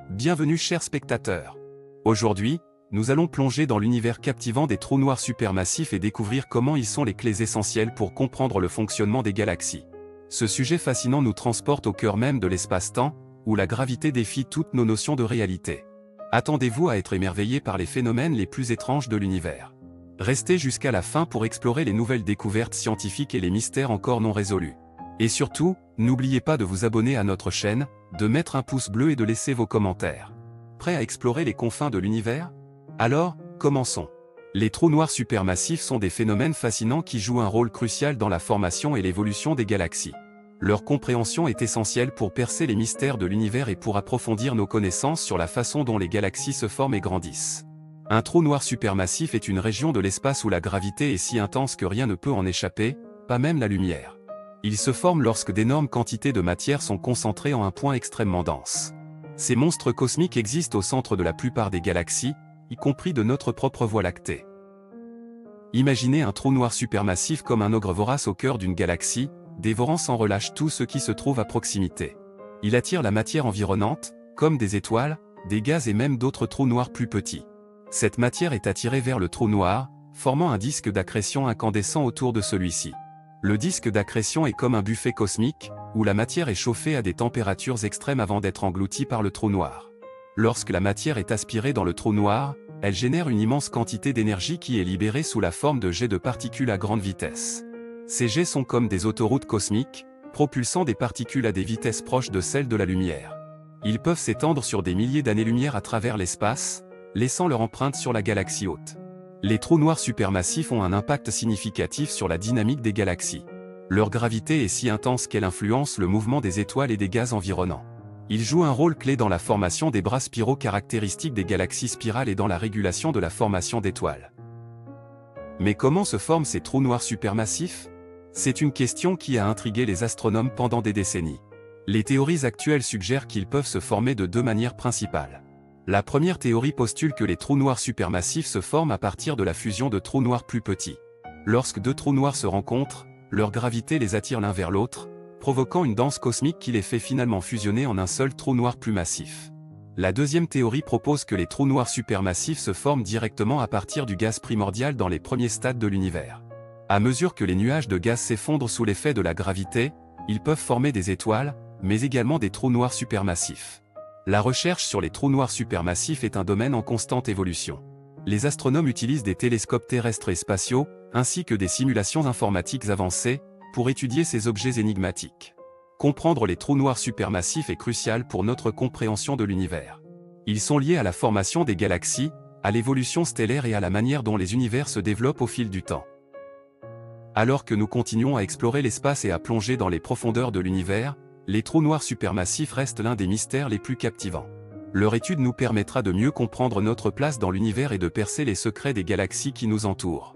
Bienvenue chers spectateurs. Aujourd'hui, nous allons plonger dans l'univers captivant des trous noirs supermassifs et découvrir comment ils sont les clés essentielles pour comprendre le fonctionnement des galaxies. Ce sujet fascinant nous transporte au cœur même de l'espace-temps, où la gravité défie toutes nos notions de réalité. Attendez-vous à être émerveillé par les phénomènes les plus étranges de l'univers. Restez jusqu'à la fin pour explorer les nouvelles découvertes scientifiques et les mystères encore non résolus. Et surtout, n'oubliez pas de vous abonner à notre chaîne, de mettre un pouce bleu et de laisser vos commentaires. Prêt à explorer les confins de l'univers? Alors, commençons. Les trous noirs supermassifs sont des phénomènes fascinants qui jouent un rôle crucial dans la formation et l'évolution des galaxies. Leur compréhension est essentielle pour percer les mystères de l'univers et pour approfondir nos connaissances sur la façon dont les galaxies se forment et grandissent. Un trou noir supermassif est une région de l'espace où la gravité est si intense que rien ne peut en échapper, pas même la lumière. Il se forme lorsque d'énormes quantités de matière sont concentrées en un point extrêmement dense. Ces monstres cosmiques existent au centre de la plupart des galaxies, y compris de notre propre Voie lactée. Imaginez un trou noir supermassif comme un ogre vorace au cœur d'une galaxie, dévorant sans relâche tout ce qui se trouve à proximité. Il attire la matière environnante, comme des étoiles, des gaz et même d'autres trous noirs plus petits. Cette matière est attirée vers le trou noir, formant un disque d'accrétion incandescent autour de celui-ci. Le disque d'accrétion est comme un buffet cosmique, où la matière est chauffée à des températures extrêmes avant d'être engloutie par le trou noir. Lorsque la matière est aspirée dans le trou noir, elle génère une immense quantité d'énergie qui est libérée sous la forme de jets de particules à grande vitesse. Ces jets sont comme des autoroutes cosmiques, propulsant des particules à des vitesses proches de celles de la lumière. Ils peuvent s'étendre sur des milliers d'années-lumière à travers l'espace, laissant leur empreinte sur la galaxie haute. Les trous noirs supermassifs ont un impact significatif sur la dynamique des galaxies. Leur gravité est si intense qu'elle influence le mouvement des étoiles et des gaz environnants. Ils jouent un rôle clé dans la formation des bras spiraux caractéristiques des galaxies spirales et dans la régulation de la formation d'étoiles. Mais comment se forment ces trous noirs supermassifs? C'est une question qui a intrigué les astronomes pendant des décennies. Les théories actuelles suggèrent qu'ils peuvent se former de deux manières principales. La première théorie postule que les trous noirs supermassifs se forment à partir de la fusion de trous noirs plus petits. Lorsque deux trous noirs se rencontrent, leur gravité les attire l'un vers l'autre, provoquant une danse cosmique qui les fait finalement fusionner en un seul trou noir plus massif. La deuxième théorie propose que les trous noirs supermassifs se forment directement à partir du gaz primordial dans les premiers stades de l'univers. À mesure que les nuages de gaz s'effondrent sous l'effet de la gravité, ils peuvent former des étoiles, mais également des trous noirs supermassifs. La recherche sur les trous noirs supermassifs est un domaine en constante évolution. Les astronomes utilisent des télescopes terrestres et spatiaux, ainsi que des simulations informatiques avancées, pour étudier ces objets énigmatiques. Comprendre les trous noirs supermassifs est crucial pour notre compréhension de l'univers. Ils sont liés à la formation des galaxies, à l'évolution stellaire et à la manière dont les univers se développent au fil du temps. Alors que nous continuons à explorer l'espace et à plonger dans les profondeurs de l'univers, les trous noirs supermassifs restent l'un des mystères les plus captivants. Leur étude nous permettra de mieux comprendre notre place dans l'univers et de percer les secrets des galaxies qui nous entourent.